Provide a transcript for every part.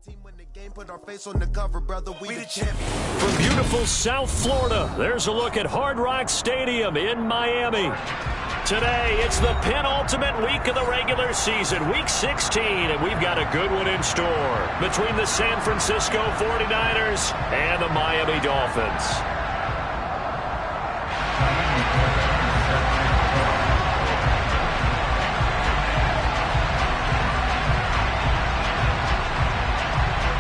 From beautiful South Florida, there's a look at Hard Rock Stadium in Miami. Today, it's the penultimate week of the regular season, Week 16, and we've got a good one in store between the San Francisco 49ers and the Miami Dolphins.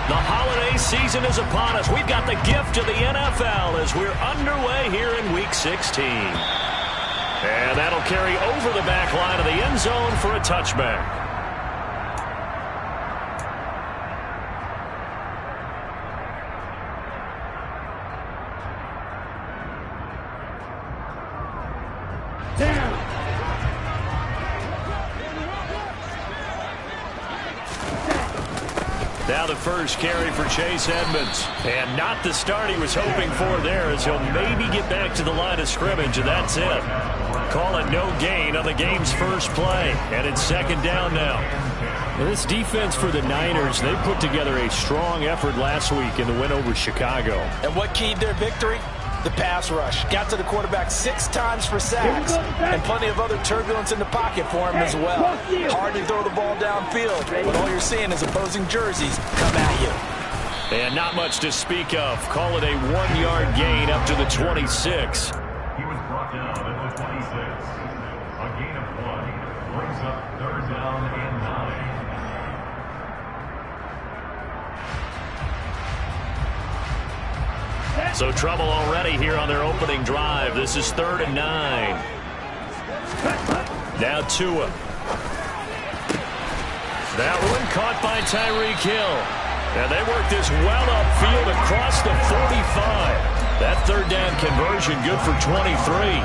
The holiday season is upon us. We've got the gift of the NFL as we're underway here in Week 16. And that'll carry over the back line of the end zone for a touchback. Now the first carry for Chase Edmonds. And not the start he was hoping for there, as he'll maybe get back to the line of scrimmage, and that's it. Call it no gain on the game's first play. And it's second down now. And this defense for the Niners, they put together a strong effort last week in the win over Chicago. And what keyed their victory? The pass rush. Got to the quarterback 6 times for sacks, and plenty of other turbulence in the pocket for him as well. Hard to throw the ball downfield, but all you're seeing is opposing jerseys come at you. And not much to speak of. Call it a 1-yard gain up to the 26. He was brought down at the 26. A gain of 1 brings up third down and 9. So trouble already here on their opening drive. This is 3rd and 9. Now Tua. That one caught by Tyreek Hill. And they work this well upfield across the 45. That third down conversion good for 23.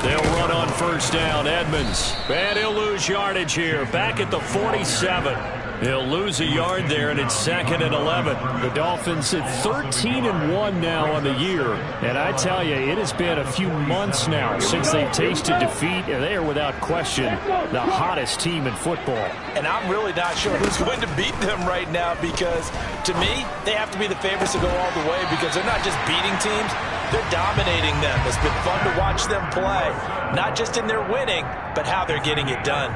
They'll run on first down. Edmonds. And he'll lose yardage here. Back at the 47. He'll lose a yard there, and it's 2nd and 11. The Dolphins at 13-1 now on the year. And I tell you, it has been a few months now since they've tasted defeat, and they are without question the hottest team in football. And I'm really not sure who's going to beat them right now, because to me, they have to be the favorites to go all the way, because they're not just beating teams, they're dominating them. It's been fun to watch them play, not just in their winning, but how they're getting it done.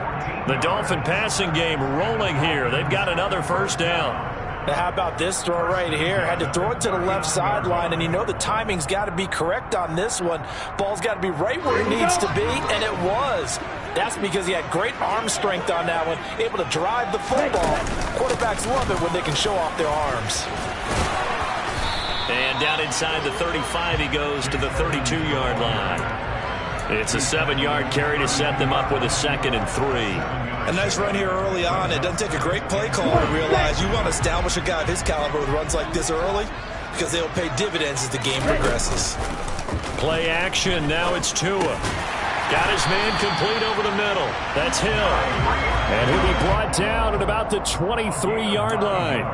The Dolphin passing game rolling here. They've got another first down. Now how about this throw right here? Had to throw it to the left sideline, and you know the timing's got to be correct on this one. Ball's got to be right where it needs to be, and it was. That's because he had great arm strength on that one, able to drive the football. Quarterbacks love it when they can show off their arms. And down inside the 35 he goes to the 32-yard line. It's a 7-yard carry to set them up with a 2nd and 3. A nice run here early on. It doesn't take a great play call to realize you want to establish a guy of his caliber with runs like this early, because they'll pay dividends as the game progresses. Play action. Now it's Tua. Got his man complete over the middle. That's Hill. And he'll be brought down at about the 23-yard line.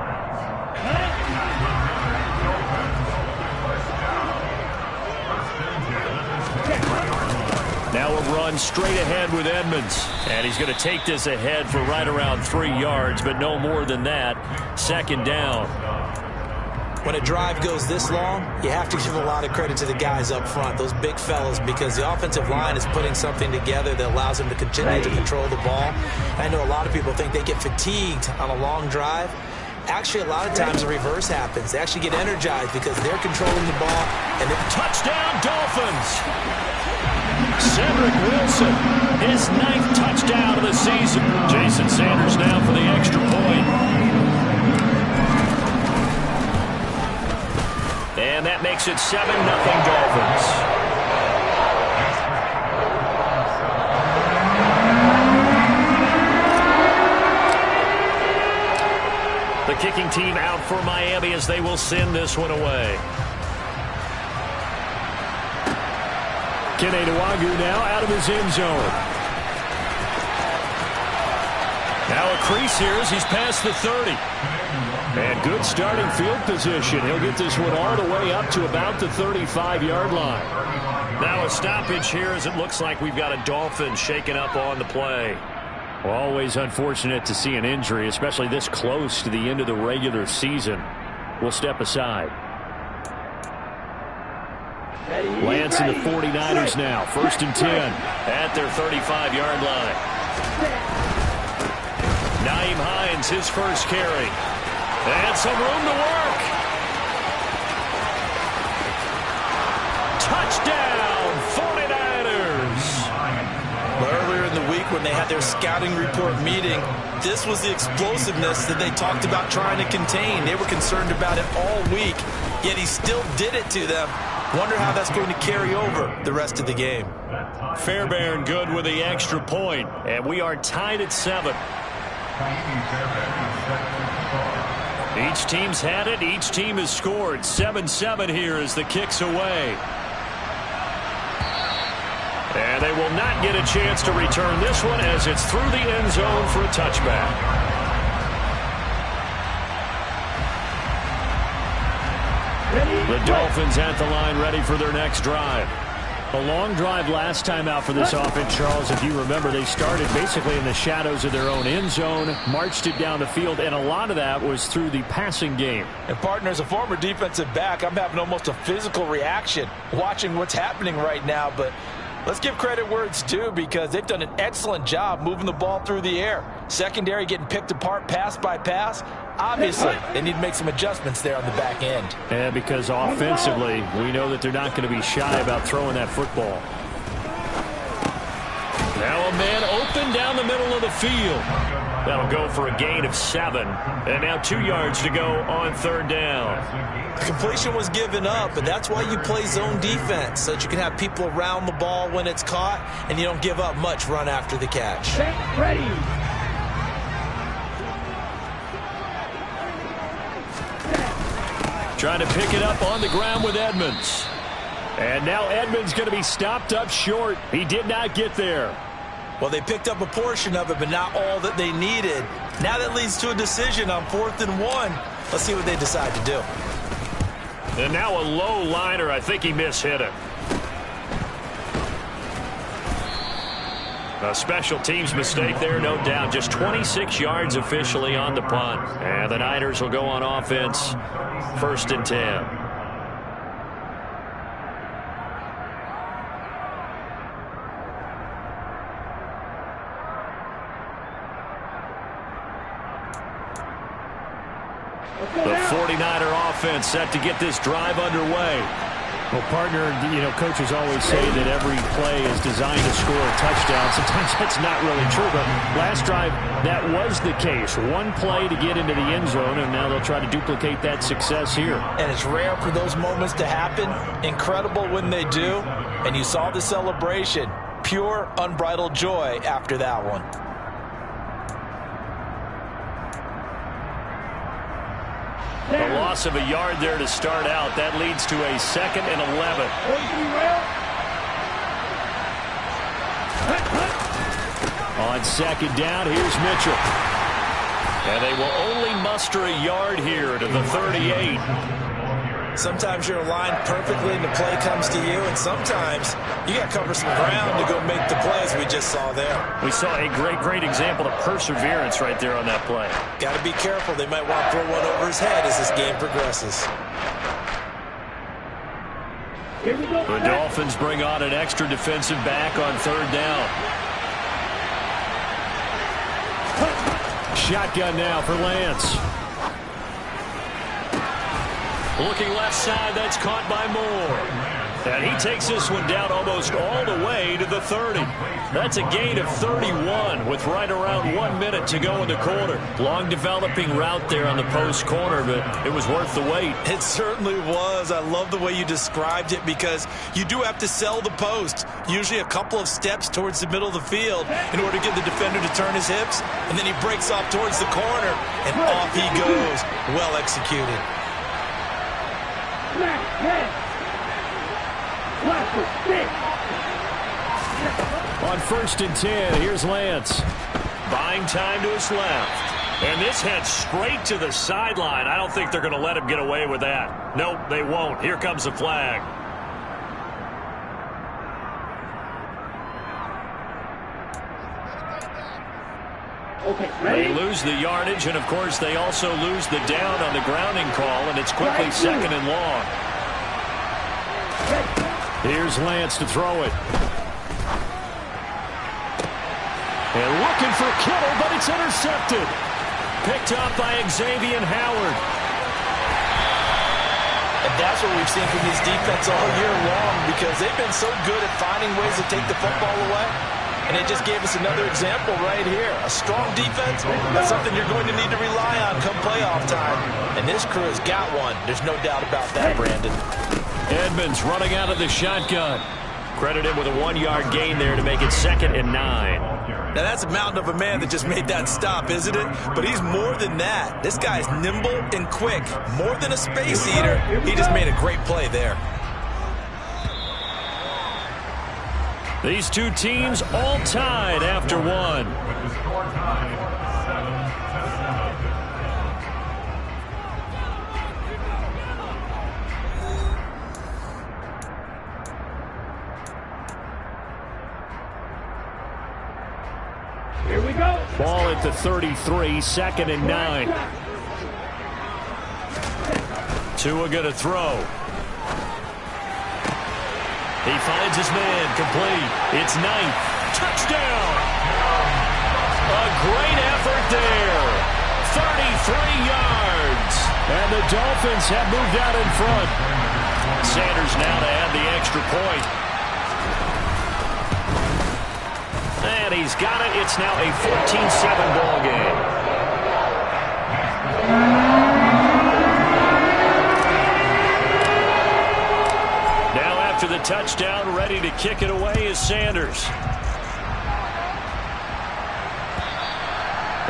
Now a run straight ahead with Edmonds. And he's going to take this ahead for right around 3 yards, but no more than that. 2nd down. When a drive goes this long, you have to give a lot of credit to the guys up front, those big fellas, because the offensive line is putting something together that allows them to continue to control the ball. I know a lot of people think they get fatigued on a long drive. Actually, a lot of times the reverse happens. They actually get energized because they're controlling the ball. And touchdown, Dolphins! Cedric Wilson, his 9th touchdown of the season. Jason Sanders now for the extra point. And that makes it 7-0 Dolphins. The kicking team out for Miami as they will send this one away. Kene Nwangwu now out of his end zone. Now a crease here as he's past the 30. And good starting field position. He'll get this one all the way up to about the 35-yard line. Now a stoppage here as it looks like we've got a Dolphin shaken up on the play. Always unfortunate to see an injury, especially this close to the end of the regular season. We'll step aside. Lance and the 49ers now. 1st and 10. At their 35-yard line. Nyheim Hines, his first carry. And some room to work. Touchdown, 49ers. Earlier in the week when they had their scouting report meeting, this was the explosiveness that they talked about trying to contain. They were concerned about it all week, yet he still did it to them. Wonder how that's going to carry over the rest of the game. Fairbairn good with the extra point, and we are tied at 7. Each team's had it. Each team has scored. 7-7 here as the kick's away. And they will not get a chance to return this one as it's through the end zone for a touchback. The Dolphins at the line ready for their next drive. A long drive last time out for this offense, Charles. If you remember, they started basically in the shadows of their own end zone, marched it down the field, and a lot of that was through the passing game. And, partner, as a former defensive back, I'm having almost a physical reaction watching what's happening right now. But let's give credit where it's due because they've done an excellent job moving the ball through the air. Secondary getting picked apart pass by pass. Obviously, they need to make some adjustments there on the back end. And because offensively, we know that they're not going to be shy about throwing that football. Now a man open down the middle of the field. That'll go for a gain of 7. And now 2 yards to go on 3rd down. The completion was given up, but that's why you play zone defense, so that you can have people around the ball when it's caught, and you don't give up much run after the catch. Ready. Trying to pick it up on the ground with Edmonds. And now Edmonds going to be stopped up short. He did not get there. Well, they picked up a portion of it, but not all that they needed. Now that leads to a decision on 4th and 1. Let's see what they decide to do. And now a low liner. I think he mishit it. A special teams mistake there, no doubt. Just 26 yards officially on the punt. And the Niners will go on offense. 1st and 10. The 49er offense set to get this drive underway. Well, partner, you know, coaches always say that every play is designed to score a touchdown. Sometimes that's not really true, but last drive, that was the case. One play to get into the end zone, and now they'll try to duplicate that success here. And it's rare for those moments to happen. Incredible when they do. And you saw the celebration. Pure, unbridled joy after that one. A loss of a yard there to start out. That leads to a 2nd and 11. On 2nd down, here's Mitchell. And they will only muster a yard here to the 38. Sometimes you're aligned perfectly and the play comes to you, and sometimes you got to cover some ground to go make the plays we just saw there. We saw a great example of perseverance right there on that play. Got to be careful. They might want to throw one over his head as this game progresses. The Dolphins bring on an extra defensive back on 3rd down. Shotgun now for Lance. Looking left side, that's caught by Moore. And he takes this one down almost all the way to the 30. That's a gain of 31 with right around 1 minute to go in the quarter. Long developing route there on the post corner, but it was worth the wait. It certainly was. I love the way you described it because you do have to sell the post. Usually a couple of steps towards the middle of the field in order to get the defender to turn his hips. And then he breaks off towards the corner, and off he goes. Well executed. On 1st and 10, here's Lance. Buying time to his left. And this heads straight to the sideline. I don't think they're going to let him get away with that. Nope, they won't. Here comes the flag. They lose the yardage, and, of course, they also lose the down on the grounding call, and it's quickly 2nd and long. Here's Lance to throw it. And looking for Kittle, but it's intercepted. Picked up by Xavier Howard. And that's what we've seen from this defense all year long, because they've been so good at finding ways to take the football away. And they just gave us another example right here. A strong defense, that's something you're going to need to rely on come playoff time. And this crew has got one. There's no doubt about that, Brandon. Edmonds running out of the shotgun. Credit him with a 1-yard gain there to make it 2nd and 9. Now, that's a mountain of a man that just made that stop, isn't it? But he's more than that. This guy's nimble and quick. More than a space eater. He just made a great play there. These two teams all tied after one. With the score tied 7-7. Here we go. Ball at the 33, 2nd and 9. Tua going to throw. He finds his man, complete. It's 9th. Touchdown! A great effort there. 33 yards. And the Dolphins have moved out in front. Sanders now to add the extra point. And he's got it. It's now a 14-7 ball game. Now after the touchdown, ready to kick it away is Sanders.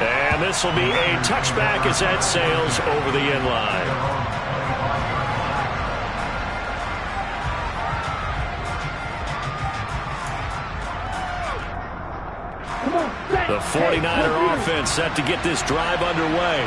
And this will be a touchback as that sails over the end line. The 49er offense set to get this drive underway.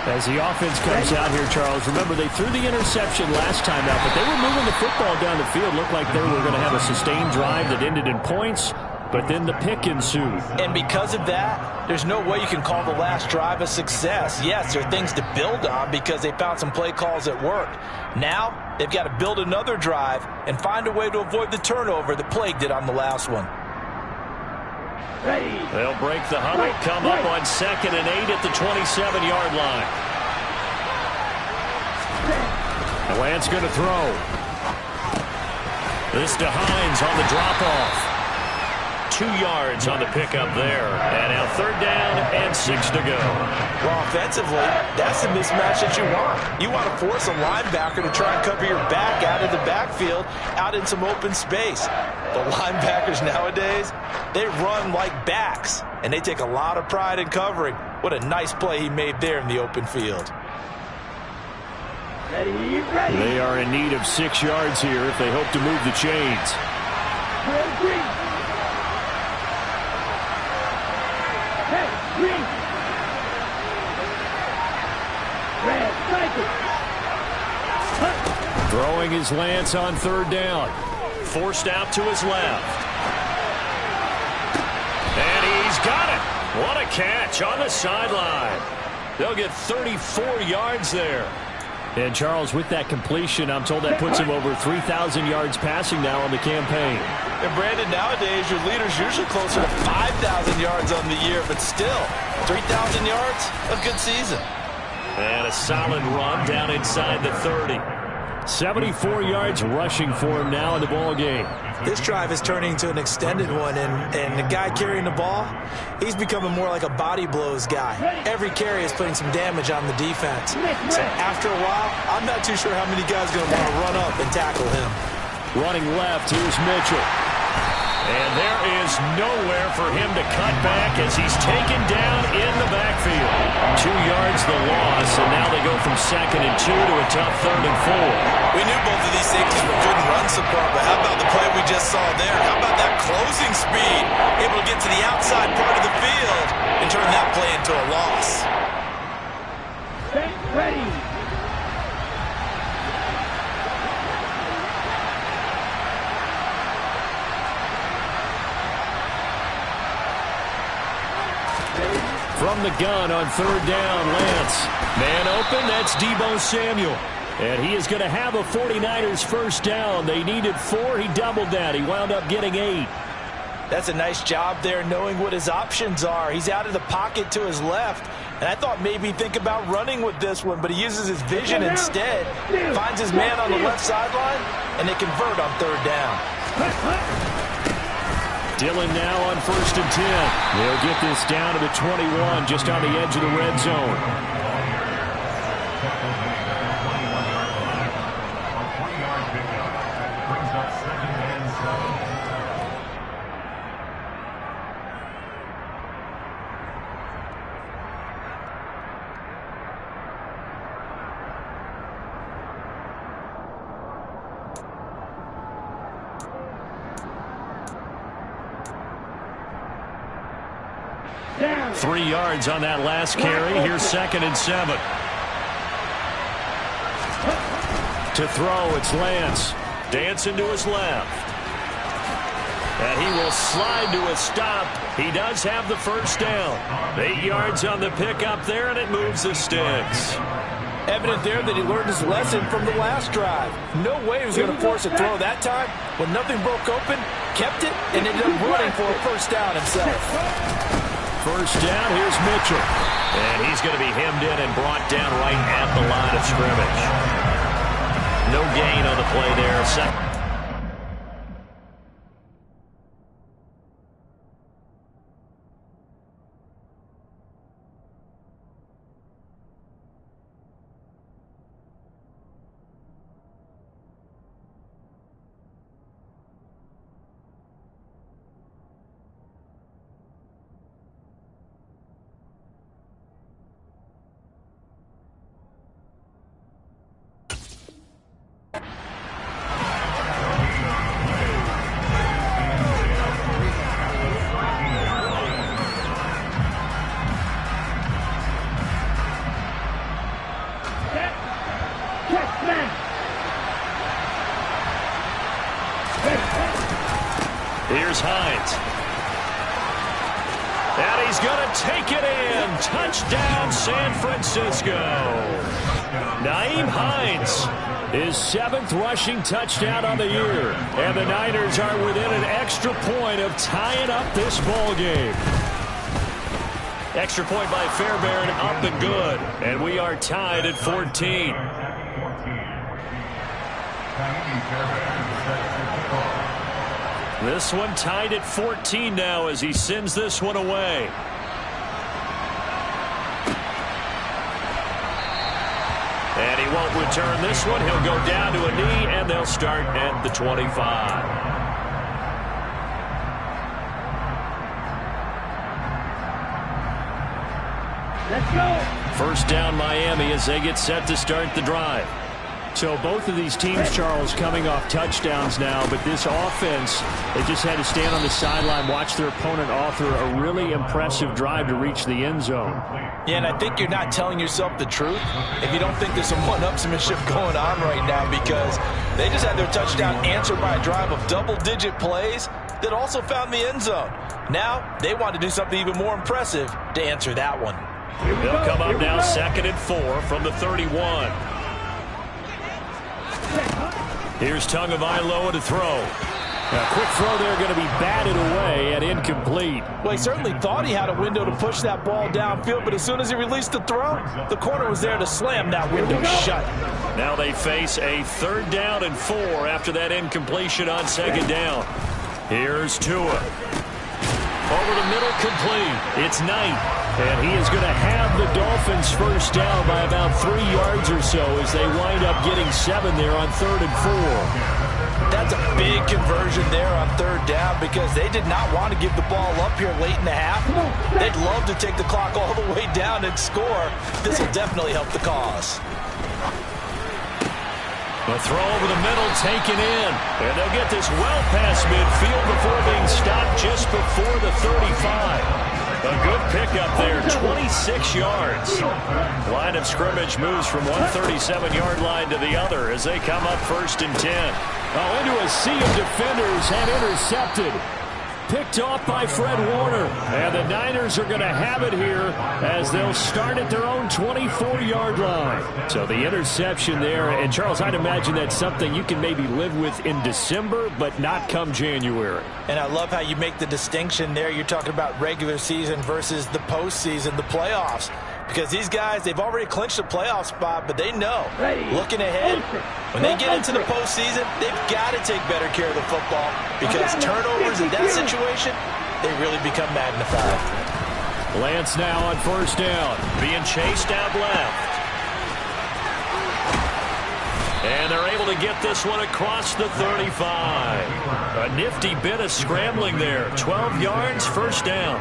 As the offense comes out here, Charles, remember they threw the interception last time out, but they were moving the football down the field. Looked like they were going to have a sustained drive that ended in points, but then the pick ensued. And because of that, there's no way you can call the last drive a success. Yes, there are things to build on because they found some play calls that worked. Now, they've got to build another drive and find a way to avoid the turnover that plagued it on the last one. They'll break the huddle, come up on 2nd and 8 at the 27-yard line. Lance going to throw. This to Hines on the drop-off. 2 yards on the pickup there. And now 3rd down and 6 to go. Well, offensively, that's the mismatch that you want. You want to force a linebacker to try and cover your back out of the backfield, out in some open space. The linebackers nowadays, they run like backs, and they take a lot of pride in covering. What a nice play he made there in the open field. Ready. They are in need of 6 yards here if they hope to move the chains. Throwing his Lance on 3rd down. Forced out to his left. And he's got it. What a catch on the sideline. They'll get 34 yards there. And, Charles, with that completion, I'm told that puts him over 3,000 yards passing now on the campaign. And, Brandon, nowadays your leader's usually closer to 5,000 yards on the year, but still, 3,000 yards, a good season. And a solid run down inside the 30. 74 yards rushing for him now in the ball game. This drive is turning into an extended one, and the guy carrying the ball, he's becoming more like a body blows guy. Every carry is putting some damage on the defense. So after a while, I'm not too sure how many guys are going to want to run up and tackle him. Running left, here's Mitchell. And there is nowhere for him to cut back as he's taken down in the backfield. 2 yards the loss, and now they go from 2nd and 2 to a tough 3rd and 4. We knew both of these safeties were good and run support, but how about the play we just saw there? How about that closing speed? Able to get to the outside part of the field and turn that play into a loss. Ready. From the gun on third down, Lance. Man open, that's Deebo Samuel. And he is going to have a 49ers first down. They needed 4. He doubled that. He wound up getting 8. That's a nice job there knowing what his options are. He's out of the pocket to his left. And I thought maybe think about running with this one, but he uses his vision instead. Finds his man on the left sideline, and they convert on third down. Dillon now on 1st and 10. They'll get this down to the 21, just on the edge of the red zone. Down. 3 yards on that last carry. Here's 2nd and 7. To throw, it's Lance. Dancing to his left. And he will slide to a stop. He does have the first down. 8 yards on the pickup there, and it moves the sticks. Evident there that he learned his lesson from the last drive. No way he was going to force a throw that time. When nothing broke open, kept it, and ended up running for a first down himself. First down, here's Mitchell. And he's going to be hemmed in and brought down right at the line of scrimmage. No gain on the play there. Second. Here's Hines. And he's going to take it in. Touchdown, San Francisco. Nyheim Hines, his 7th rushing touchdown on the year. And the Niners are within an extra point of tying up this ball game. Extra point by Fairbairn, up and good. And we are tied at 14. This one tied at 14 now as he sends this one away. And he won't return this one. He'll go down to a knee, and they'll start at the 25. Let's go. First down, Miami, as they get set to start the drive. So both of these teams, Charles, coming off touchdowns now, but this offense, they just had to stand on the sideline, watch their opponent author a really impressive drive to reach the end zone. Yeah, and I think you're not telling yourself the truth if you don't think there's some one-upsmanship going on right now, because they just had their touchdown answered by a drive of double-digit plays that also found the end zone. Now, they want to do something even more impressive to answer that one. They'll come up now 2nd and 4 from the 31. Here's Tagovailoa to throw. A quick throw there, going to be batted away and incomplete. Well, he certainly thought he had a window to push that ball downfield, but as soon as he released the throw, the corner was there to slam that window shut. Now they face a 3rd down and 4 after that incompletion on 2nd down. Here's Tua. Over the middle, complete. It's Knight. And he is going to have the Dolphins first down by about 3 yards or so as they wind up getting 7 there on 3rd and 4. That's a big conversion there on 3rd down because they did not want to give the ball up here late in the half. They'd love to take the clock all the way down and score. This will definitely help the cause. The throw over the middle taken in. And they'll get this well past midfield before being stopped just before the 35. A good pickup there, 26 yards. Line of scrimmage moves from one 37-yard line to the other as they come up 1st and 10. Oh, into a sea of defenders and intercepted. picked off by Fred Warner. And the Niners are going to have it here as they'll start at their own 24-yard line. So the interception there. And, Charles, I'd imagine that's something you can maybe live with in December, but not come January. And I love how you make the distinction there. You're talking about regular season versus the postseason, the playoffs. Because these guys, they've already clinched a playoff spot, but they know, looking ahead, when they get into the postseason, they've got to take better care of the football because turnovers in that situation, they really become magnified. Lance now on first down, being chased out left. And they're able to get this one across the 35. A nifty bit of scrambling there. 12 yards, first down.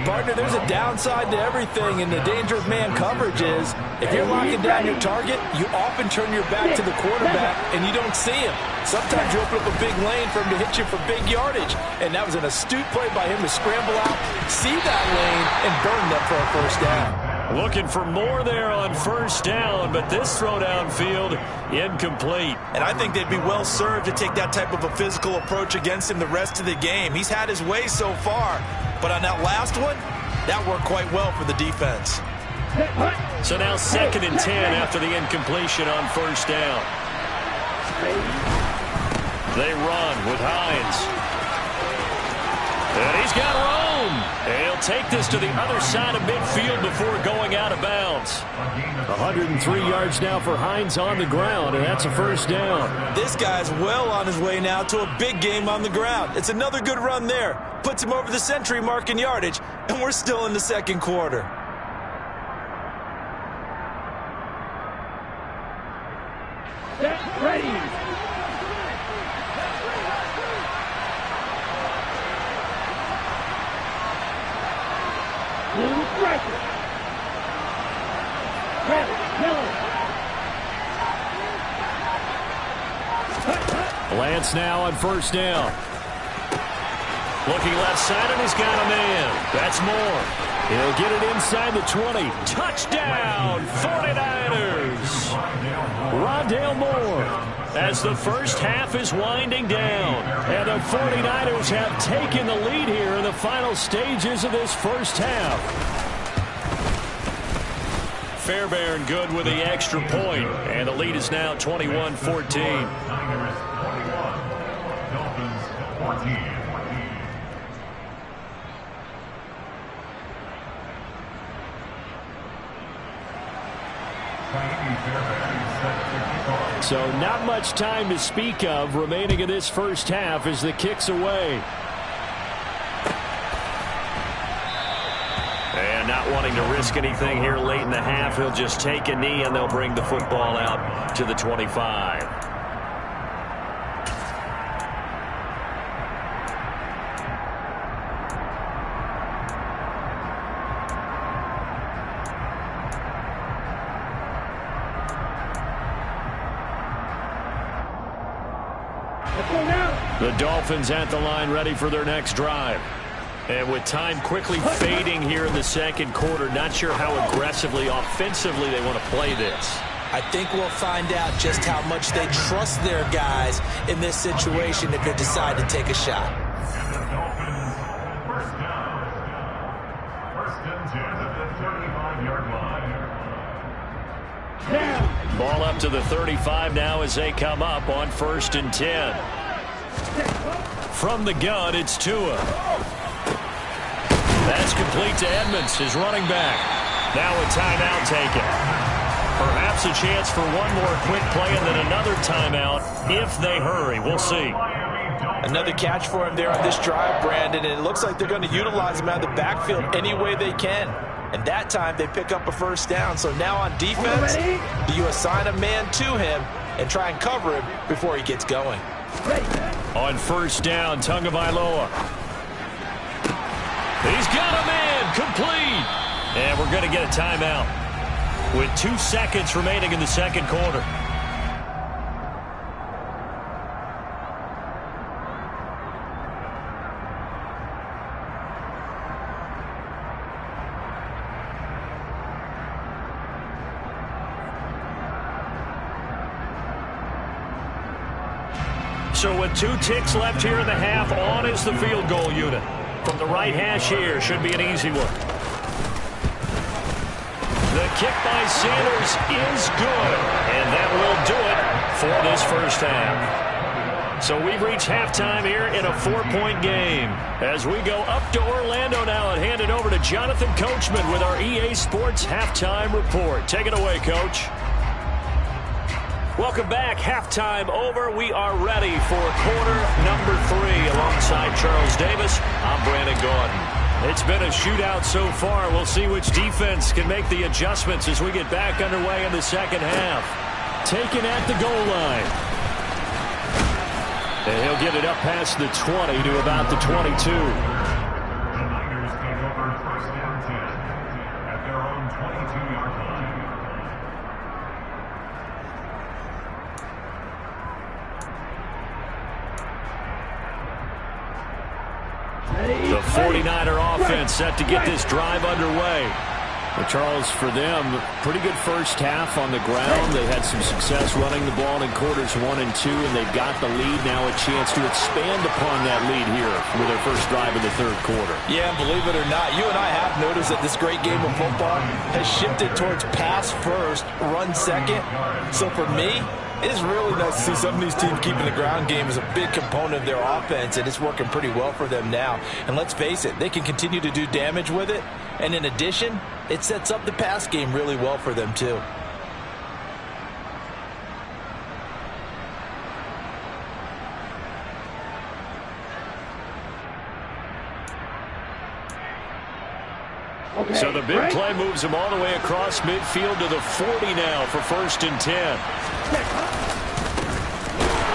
Partner, there's a downside to everything, and the danger of man coverage is if you're locking down your target, you often turn your back to the quarterback and you don't see him. Sometimes you open up a big lane for him to hit you for big yardage, and that was an astute play by him to scramble out, see that lane, and burn them for a first down. Looking for more there on first down, but this throw downfield incomplete. And I think they'd be well served to take that type of a physical approach against him the rest of the game. He's had his way so far, but on that last one, that worked quite well for the defense. So now 2nd and 10 after the incompletion on first down. They run with Hines. And he's got room. And he'll take this to the other side of midfield before going out of bounds. 103 yards now for Hines on the ground, and that's a first down. This guy's well on his way now to a big game on the ground. It's another good run there. Puts him over the century mark in yardage, and we're still in the second quarter. Ready. Lance now on first down. Looking left side, and he's got a man. That's Moore. He'll get it inside the 20. Touchdown, 49ers. Rondale Moore. As the first half is winding down. And the 49ers have taken the lead here in the final stages of this first half. Fairbairn good with the extra point, and the lead is now 21-14. Niners 21, Dolphins 14. So not much time to speak of remaining in this first half as the kick's away. And not wanting to risk anything here late in the half, he'll just take a knee and they'll bring the football out to the 25. The Dolphins at the line ready for their next drive. And with time quickly fading here in the second quarter, not sure how aggressively, offensively they want to play this. I think we'll find out just how much they trust their guys in this situation if they decide to take a shot. And the Dolphins, first down. First and 10 at the 35-yard line. Ball up to the 35 now as they come up on 1st and 10. From the gun, it's Tua. That's complete to Edmonds, his running back. Now a timeout taken. Perhaps a chance for one more quick play and then another timeout if they hurry. We'll see. Another catch for him there on this drive, Brandon, and it looks like they're going to utilize him out of the backfield any way they can. And that time they pick up a first down. So now on defense, do you assign a man to him and try and cover him before he gets going? On first down, Tagovailoa. He's got a man, complete. And we're going to get a timeout with 2 seconds remaining in the second quarter. So with 2 ticks left here in the half, on is the field goal unit. From the right hash here, should be an easy one. The kick by Sanders is good, and that will do it for this first half. So we've reached halftime here in a 4-point game. As we go up to Orlando now and hand it over to Jonathan Coachman with our EA Sports Halftime Report. Take it away, Coach. Welcome back. Halftime over. We are ready for quarter number 3. Alongside Charles Davis, I'm Brandon Gaudin. It's been a shootout so far. We'll see which defense can make the adjustments as we get back underway in the second half. Taken at the goal line. And he'll get it up past the 20 to about the 22. The Niners take over first and 10 at their own 22-yard line. The 49er offense set to get this drive underway. Well, Charles, for them, pretty good first half on the ground. They had some success running the ball in quarters 1 and 2, and they've got the lead now, a chance to expand upon that lead here with their first drive in the third quarter. Yeah, and believe it or not, you and I have noticed that this great game of football has shifted towards pass first, run second. So for me, it is really nice to see some of these teams keeping the ground game as a big component of their offense, and it's working pretty well for them now. And let's face it, they can continue to do damage with it. And in addition, it sets up the pass game really well for them, too. Okay. So the big play moves him all the way across midfield to the 40 now for first and 10.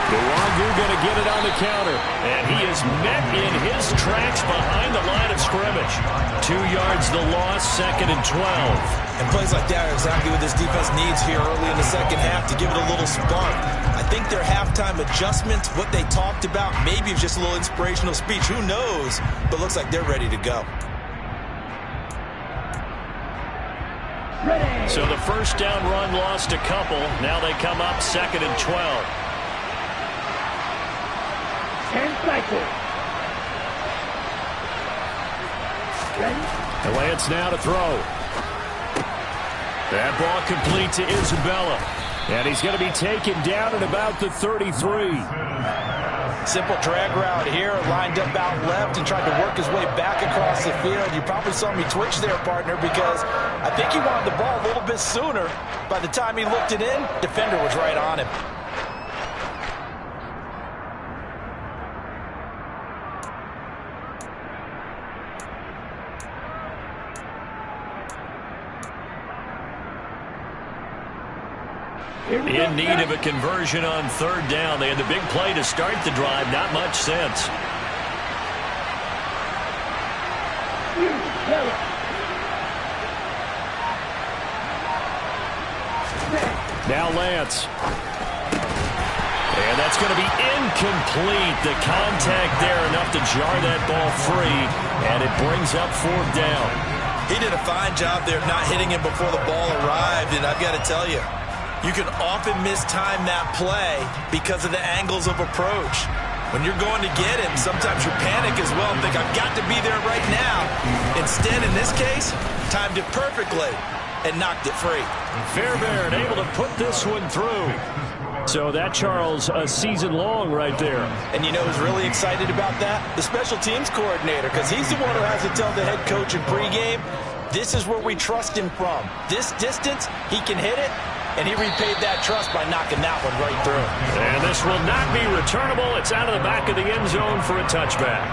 Nwangu going to get it on the counter. And he is met in his tracks behind the line of scrimmage. 2 yards the loss, second and 12. And plays like that are exactly what this defense needs here early in the second half to give it a little spark. I think their halftime adjustments, what they talked about, maybe it's just a little inspirational speech. Who knows? But looks like they're ready to go. So the first down run lost a couple. Now they come up second and 12. 10 cycles. The Lance now to throw. That ball complete to Isabella. And he's going to be taken down at about the 33. Simple drag route here, lined up out left and tried to work his way back across the field. You probably saw me twitch there, partner, because I think he wanted the ball a little bit sooner. By the time he looked it in, defender was right on him. In need of a conversion on third down. They had the big play to start the drive. Not much sense. Now Lance. And that's going to be incomplete. The contact there enough to jar that ball free. And it brings up fourth down. He did a fine job there of not hitting him before the ball arrived. And I've got to tell you, you can often mistime that play because of the angles of approach. When you're going to get him, sometimes you panic as well and think, I've got to be there right now. Instead, in this case, timed it perfectly and knocked it free. Fairbairn able to put this one through. So that, Charles, a season long right there. And you know who's really excited about that? The special teams coordinator, because he's the one who has to tell the head coach in pregame, this is where we trust him from. This distance, he can hit it. And he repaid that trust by knocking that one right through. And this will not be returnable. It's out of the back of the end zone for a touchback.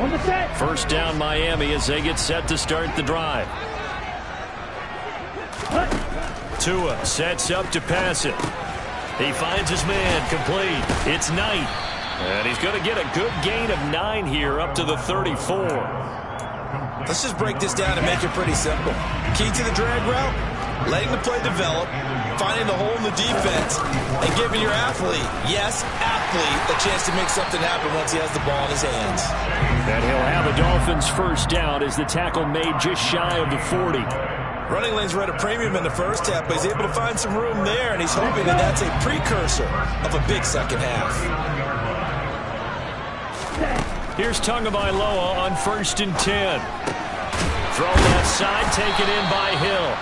On the set. First down Miami as they get set to start the drive. Tua sets up to pass it. He finds his man complete. It's Knight. And he's going to get a good gain of 9 here up to the 34. Let's just break this down and make it pretty simple. Key to the drag route, letting the play develop, finding the hole in the defense, and giving your athlete, yes, athlete, a chance to make something happen once he has the ball in his hands. And he'll have a Dolphins first down as the tackle made just shy of the 40. Running lanes were at a premium in the first half, but he's able to find some room there, and he's hoping that that's a precursor of a big second half. Here's Tagovailoa on 1st and 10. Throw left side, taken in by Hill.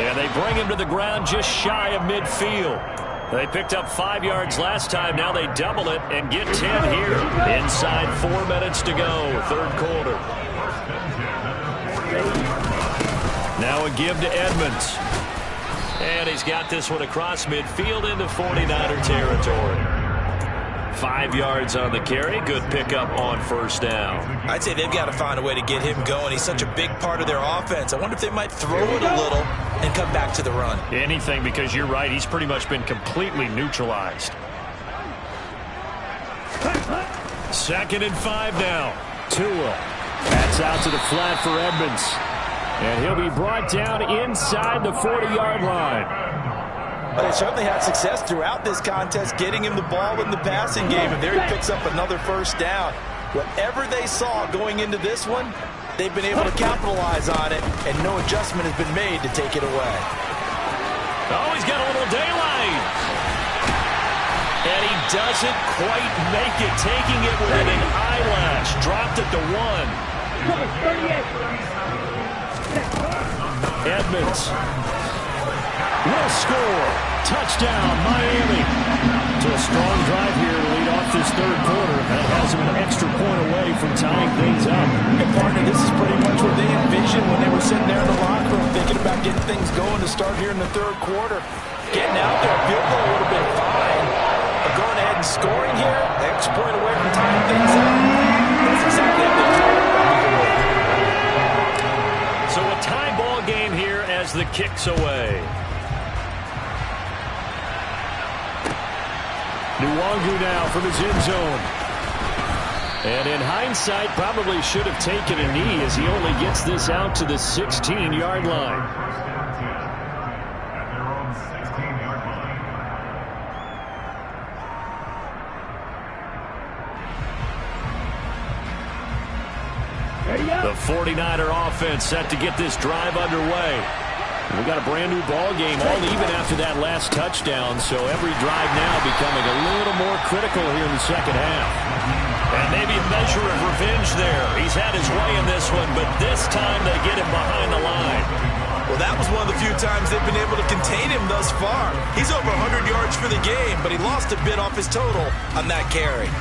And they bring him to the ground just shy of midfield. They picked up 5 yards last time. Now they double it and get 10 here. Inside 4 minutes to go, third quarter. Now a give to Edmonds. And he's got this one across midfield into 49er territory. 5 yards on the carry. Good pickup on first down. I'd say they've got to find a way to get him going. He's such a big part of their offense. I wonder if they might throw it a little and come back to the run. Anything, because you're right. He's pretty much been completely neutralized. 2nd and 5 now. Tua. That's out to the flat for Edmonds. And he'll be brought down inside the 40-yard line. But they certainly had success throughout this contest getting him the ball in the passing game, and there he picks up another first down. Whatever they saw going into this one, they've been able to capitalize on it, and no adjustment has been made to take it away. Oh, he's got a little daylight. And he doesn't quite make it, taking it within an eyelash. Dropped at the 1. Edmonds will score. Touchdown, Miami. So a strong drive here to lead off this third quarter. That has them an extra point away from tying things up. And partner, this is pretty much what they envisioned when they were sitting there in the locker room thinking about getting things going to start here in the third quarter. Getting out there, field goal would have been fine. But going ahead and scoring here, extra point away from tying things up. That's exactly how they do it. So a tie ball game here as the kick's away. Nwangu now from his end zone. And in hindsight, probably should have taken a knee as he only gets this out to the 16-yard line. At their own 16-yard line. The 49er offense set to get this drive underway. We got a brand new ball game, all even after that last touchdown, so every drive now becoming a little more critical here in the second half. And maybe a measure of revenge there. He's had his way in this one, but this time they get him behind the line. Well, that was one of the few times they've been able to contain him thus far. He's over 100 yards for the game, but he lost a bit off his total on that carry.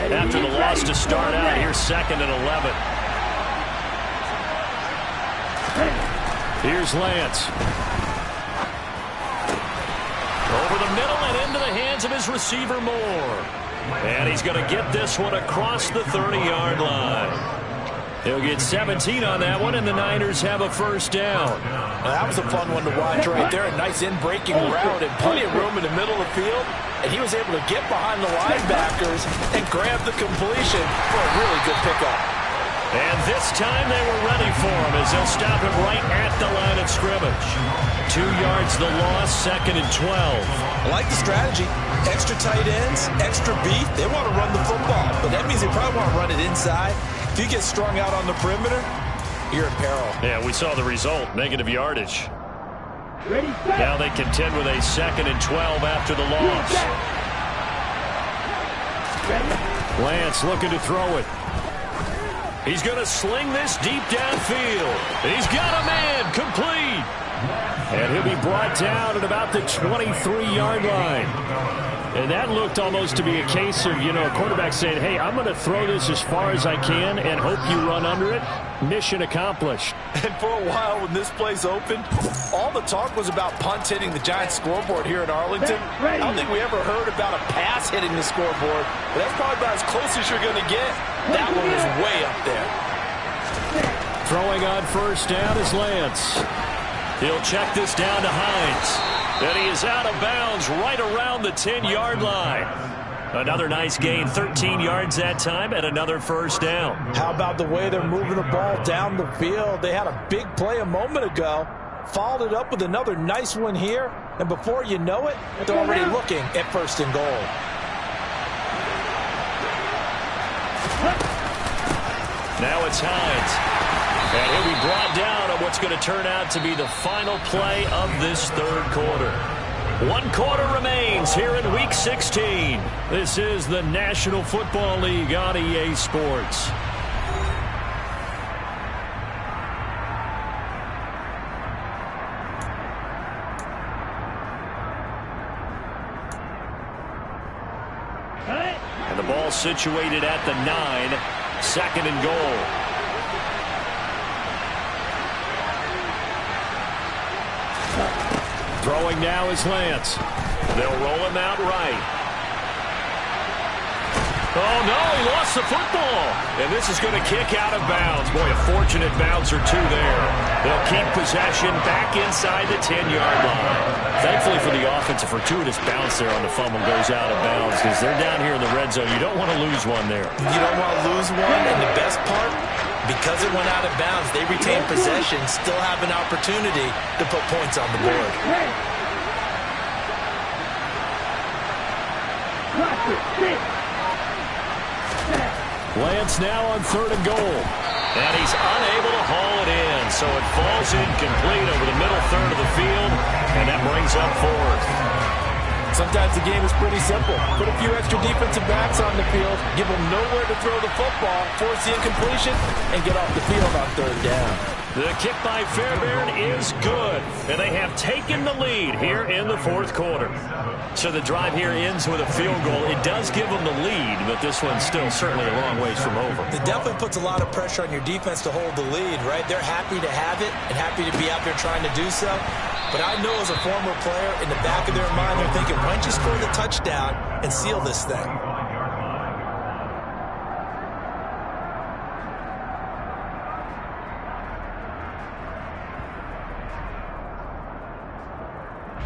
After the loss to start out, here's 2nd and 11. Here's Lance. Over the middle and into the hands of his receiver Moore. And he's going to get this one across the 30-yard line. He'll get 17 on that one, and the Niners have a first down. Now, that was a fun one to watch right there. A nice in-breaking route and plenty of room in the middle of the field. And he was able to get behind the linebackers and grab the completion for a really good pickup. And this time they were ready for him as they'll stop him right at the line of scrimmage. 2 yards the loss, 2nd and 12. I like the strategy. Extra tight ends, extra beef. They want to run the football, but that means they probably want to run it inside. If you get strung out on the perimeter, you're in peril. Yeah, we saw the result, negative yardage. Now they contend with a 2nd and 12 after the loss. Lance looking to throw it. He's going to sling this deep downfield. He's got a man, complete. And he'll be brought down at about the 23-yard line. And that looked almost to be a case of, a quarterback saying, hey, I'm going to throw this as far as I can and hope you run under it. Mission accomplished. And for a while when this place opened, all the talk was about punts hitting the Giants scoreboard here in Arlington. I don't think we ever heard about a pass hitting the scoreboard, but that's probably about as close as you're going to get. That one was way up there. Throwing on first down is Lance. He'll check this down to Hines. And he is out of bounds right around the 10-yard line. Another nice gain, 13 yards that time, and another first down. How about the way they're moving the ball down the field? They had a big play a moment ago, followed it up with another nice one here, and before you know it, they're already looking at 1st and goal. Now it's Hines. And he'll be brought down on what's going to turn out to be the final play of this third quarter. 1 quarter remains here in Week 16. This is the National Football League on EA Sports. And the ball situated at the 9. 2nd and goal. Throwing now is Lance. They'll roll him out right. Oh, no, he lost the football. And this is going to kick out of bounds. Boy, a fortunate bounce or two there. They'll keep possession back inside the 10-yard line. Thankfully for the offense, a fortuitous bounce there on the fumble goes out of bounds because they're down here in the red zone. You don't want to lose one there. You don't want to lose one, and the best part, because it went out of bounds, they retain possession, still have an opportunity to put points on the board. Lance now on 3rd and goal. And he's unable to haul it in, so it falls incomplete over the middle third of the field, and that brings up 4th. Sometimes the game is pretty simple. Put a few extra defensive backs on the field, give them nowhere to throw the football, force the incompletion, and get off the field on 3rd down. The kick by Fairbairn is good, and they have taken the lead here in the 4th quarter. So the drive here ends with a field goal. It does give them the lead, but this one's still certainly a long ways from over. It definitely puts a lot of pressure on your defense to hold the lead, right? They're happy to have it and happy to be out there trying to do so. But I know as a former player, in the back of their mind, they're thinking, why don't you score the touchdown and seal this thing?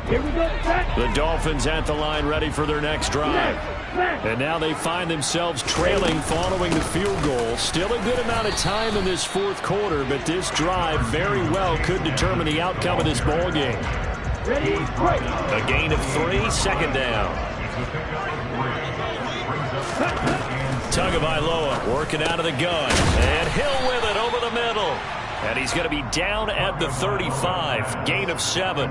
Here we go. The Dolphins at the line ready for their next drive. And now they find themselves trailing following the field goal. Still a good amount of time in this 4th quarter, but this drive very well could determine the outcome of this ball game. Ready, A gain of 3, 2nd down. Tagovailoa working out of the gun. And Hill with it over the middle. And he's going to be down at the 35. Gain of 7.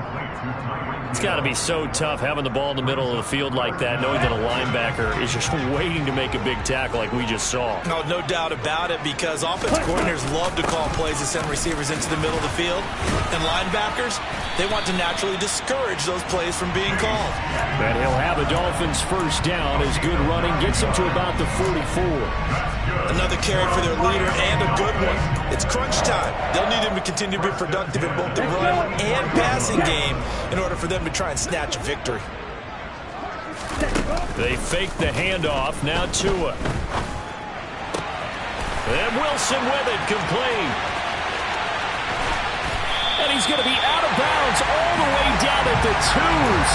It's got to be so tough having the ball in the middle of the field like that, knowing that a linebacker is just waiting to make a big tackle like we just saw. No doubt about it, because offensive coordinators love to call plays to send receivers into the middle of the field. And linebackers, they want to naturally discourage those plays from being called. And he'll have a Dolphins 1st down as good running gets him to about the 44. Another carry for their leader, and a good one. It's crunch time. They'll need him to continue to be productive in both the run and passing game in order for them to try and snatch a victory. They fake the handoff. Now Tua. And Wilson with it, complete. And he's going to be out of bounds all the way down at the 2.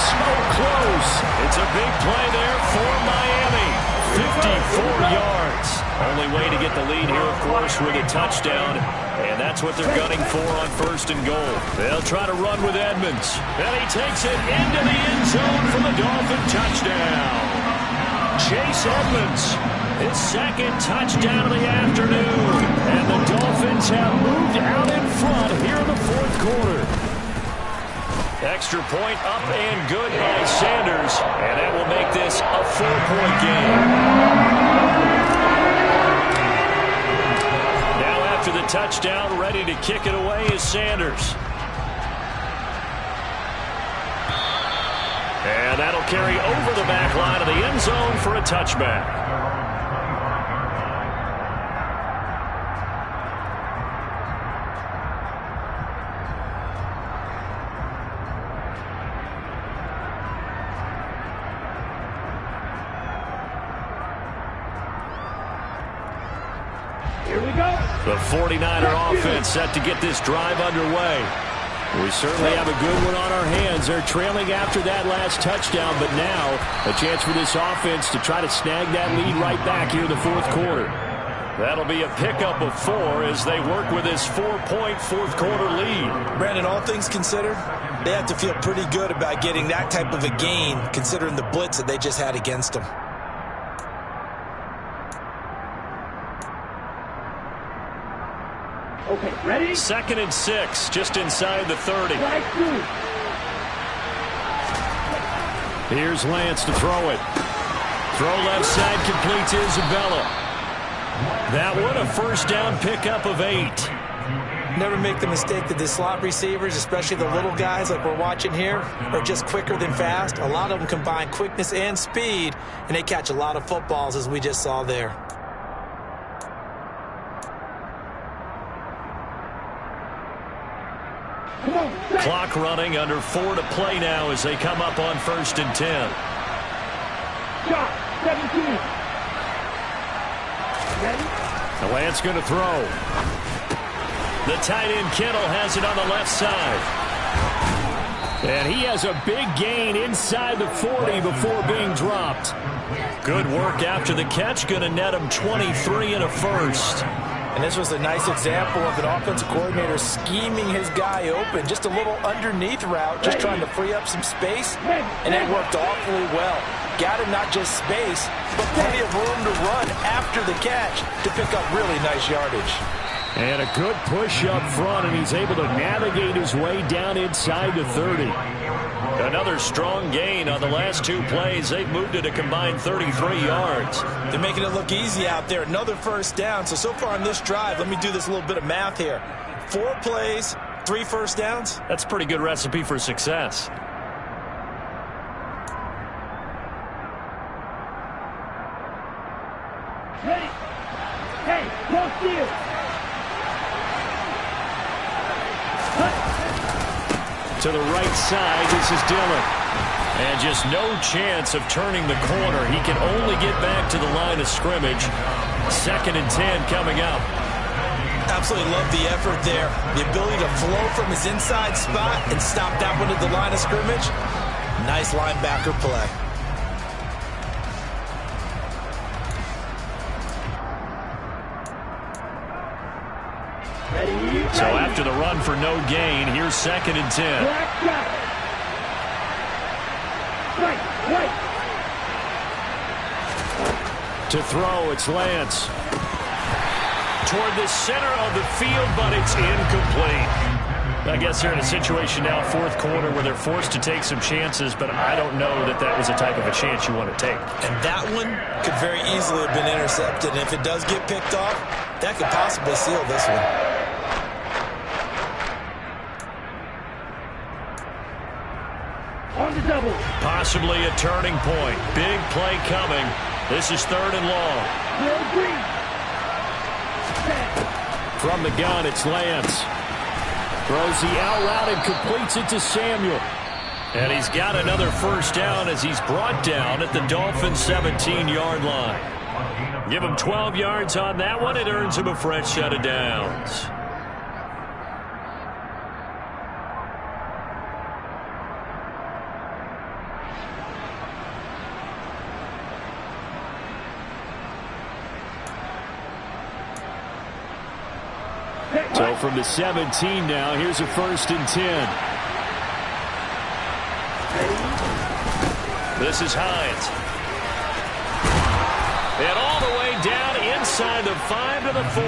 So close. It's a big play there for Miami. 54 yards. Only way to get the lead here, of course, with a touchdown. And that's what they're gunning for on 1st and goal. They'll try to run with Edmonds. And he takes it into the end zone for the Dolphin touchdown. Chase Edmonds, his 2nd touchdown of the afternoon. And the Dolphins have moved out in front here in the 4th quarter. Extra point up and good by Sanders. And that will make this a 4-point game. Now after the touchdown, ready to kick it away is Sanders. And that'll carry over the back line of the end zone for a touchback. Here we go. The 49er offense set to get this drive underway. We certainly have a good one on our hands. They're trailing after that last touchdown, but now a chance for this offense to try to snag that lead right back here in the 4th quarter. That'll be a pickup of 4 as they work with this 4-point 4th quarter lead. Brandon, all things considered, they have to feel pretty good about getting that type of a gain, considering the blitz that they just had against them. 2nd and 6, just inside the 30. Here's Lance to throw it. Throw left side, complete to Isabella. That one a first down pickup of 8. Never make the mistake that the slot receivers, especially the little guys like we're watching here, are just quicker than fast. A lot of them combine quickness and speed, and they catch a lot of footballs, as we just saw there. Clock running, under 4 to play now as they come up on 1st and 10. Shot, 17. Ready? The Lance going to throw. The tight end Kittle has it on the left side. And he has a big gain inside the 40 before being dropped. Good work after the catch, going to net him 23 and a first. And this was a nice example of an offensive coordinator scheming his guy open. Just a little underneath route, just trying to free up some space. And it worked awfully well. Got him not just space, but plenty of room to run after the catch to pick up really nice yardage. And a good push up front, and he's able to navigate his way down inside the 30. Another strong gain on the last 2 plays. They've moved it a combined 33 yards. They're making it look easy out there. Another first down. So far on this drive, let me do this little bit of math here. 4 plays, 3 first downs. That's a pretty good recipe for success. Ready? Hey, no steal. To the right side, this is Dillon. And just no chance of turning the corner. He can only get back to the line of scrimmage. 2nd and 10 coming up. Absolutely love the effort there. The ability to flow from his inside spot and stop that one at the line of scrimmage. Nice linebacker play. So after the run for no gain, here's 2nd and 10. Right. To throw, it's Lance. Toward the center of the field, but it's incomplete. I guess they're in a situation now, 4th quarter, where they're forced to take some chances, but I don't know that that was the type of a chance you want to take. And that one could very easily have been intercepted. And if it does get picked off, that could possibly seal this one. On the double. Possibly a turning point. Big play coming. This is 3rd and long. From the gun, it's Lance. Throws the out route and completes it to Samuel. And he's got another first down as he's brought down at the Dolphins' 17-yard line. Give him 12 yards on that one. It earns him a fresh set of downs. So from the 17 now, here's a 1st and 10. This is Hines. And all the way down inside the 5 to the 4.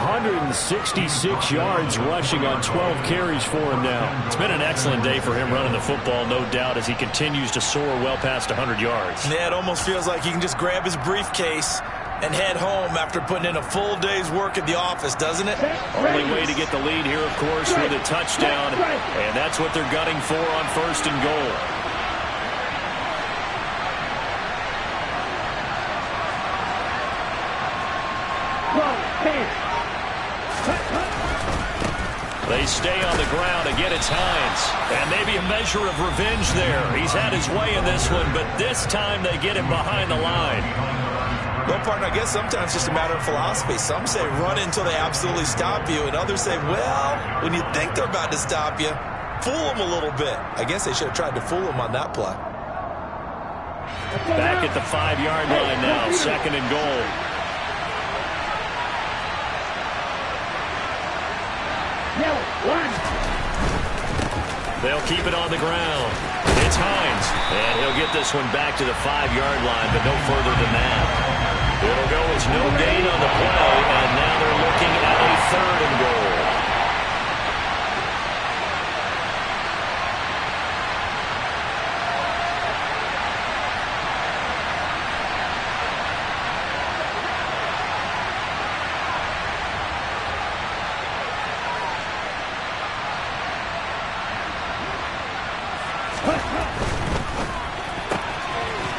166 yards rushing on 12 carries for him now. It's been an excellent day for him running the football, no doubt, as he continues to soar well past 100 yards. Yeah, it almost feels like he can just grab his briefcase and head home after putting in a full day's work at the office, doesn't it? Only way to get the lead here, of course, with a touchdown, and that's what they're gunning for on 1st and goal. They stay on the ground. Again, it's Hines. And maybe a measure of revenge there. He's had his way in this one, but this time they get him behind the line. Well, partner, I guess sometimes it's just a matter of philosophy. Some say run until they absolutely stop you, and others say, well, when you think they're about to stop you, fool them a little bit. I guess they should have tried to fool them on that play. Back at the 5-yard line now, 2nd and goal. They'll keep it on the ground. It's Hines, and he'll get this one back to the 5-yard line, but no further than that. It'll go as no gain on the play, and now they're looking looking at a 3rd and goal.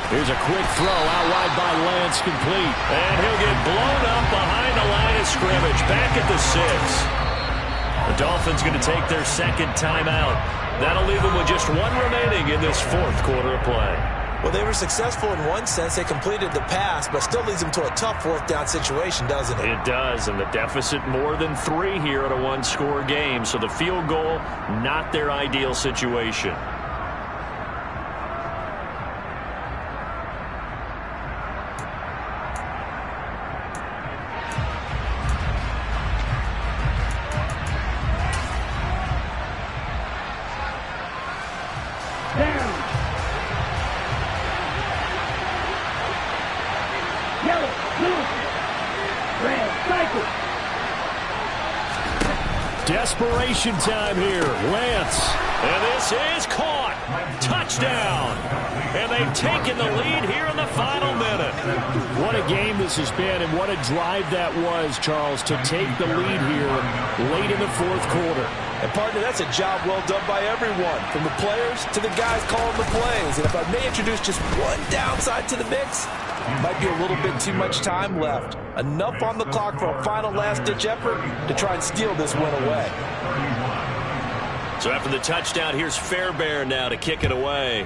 Here's a quick throw out wide by Lance, complete. And he'll get blown up behind the line of scrimmage, back at the 6. The Dolphins going to take their 2nd timeout. That'll leave them with just 1 remaining in this 4th quarter of play. Well, they were successful in one sense. They completed the pass, but still leads them to a tough 4th down situation, doesn't it? It does, and the deficit more than 3 here at a 1-score game. So the field goal, not their ideal situation. Desperation time here. Lance. And this is caught. Touchdown. And they've taken the lead here in the final minute. What a game this has been, and what a drive that was, Charles, to take the lead here late in the 4th quarter. And, partner, that's a job well done by everyone, from the players to the guys calling the plays. And if I may introduce just one downside to the mix, might be a little bit too much time left. Enough on the clock for a final last-ditch effort to try and steal this win away. So after the touchdown, here's Fairbairn now to kick it away.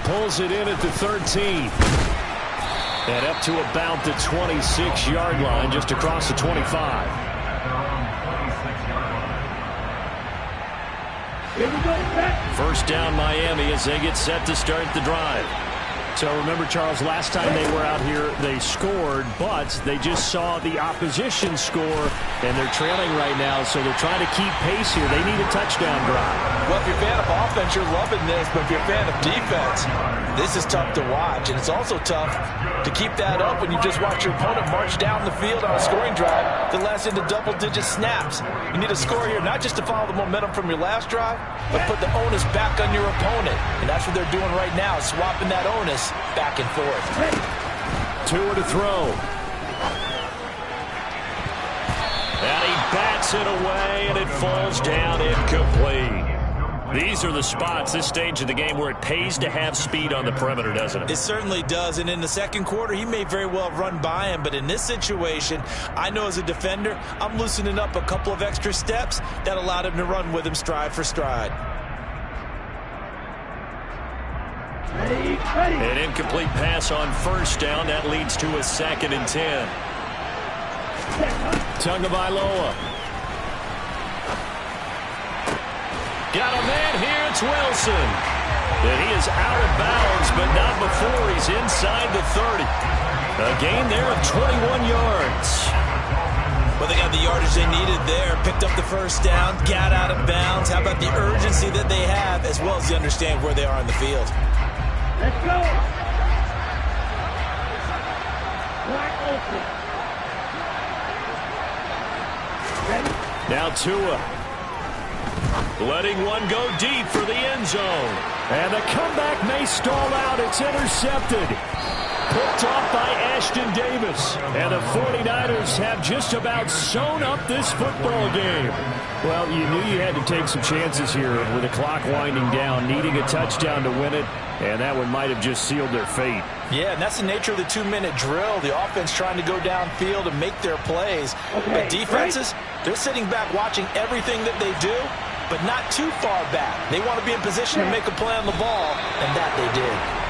Pulls it in at the 13. And up to about the 26-yard line, just across the 25. Here we go, back. 1st down Miami as they get set to start the drive. So remember, Charles, last time they were out here, they scored, but they just saw the opposition score, and they're trailing right now, so they're trying to keep pace here. They need a touchdown drive. Well, if you're a fan of offense, you're loving this, but if you're a fan of defense, this is tough to watch, and it's also tough to keep that up when you just watch your opponent march down the field on a scoring drive that lasts into double-digit snaps. You need a score here, not just to follow the momentum from your last drive, but put the onus back on your opponent, and that's what they're doing right now, swapping that onus back and forth. 2 to throw. And he bats it away, and it falls down incomplete. These are the spots, this stage of the game, where it pays to have speed on the perimeter, doesn't it? It certainly does, and in the 2nd quarter, he may very well run by him, but in this situation, I know as a defender, I'm loosening up a couple of extra steps that allowed him to run with him stride for stride. Ready. An incomplete pass on 1st down. That leads to a 2nd and 10. Tagovailoa. Got a man here. It's Wilson. And he is out of bounds, but not before he's inside the 30. A gain there of 21 yards. Well, they got the yardage they needed there, picked up the 1st down, got out of bounds. How about the urgency that they have, as well as the understanding where they are in the field? Let's go. Wide open. Ready? Now Tua. Letting one go deep for the end zone. And the comeback may stall out. It's intercepted. Picked off by Ashton Davis. And the 49ers have just about sewn up this football game. Well, you knew you had to take some chances here with the clock winding down, needing a touchdown to win it, and that one might have just sealed their fate. Yeah, and that's the nature of the 2-minute drill. The offense trying to go downfield and make their plays. But defenses, they're sitting back watching everything that they do, but not too far back. They want to be in position to make a play on the ball, and that they did.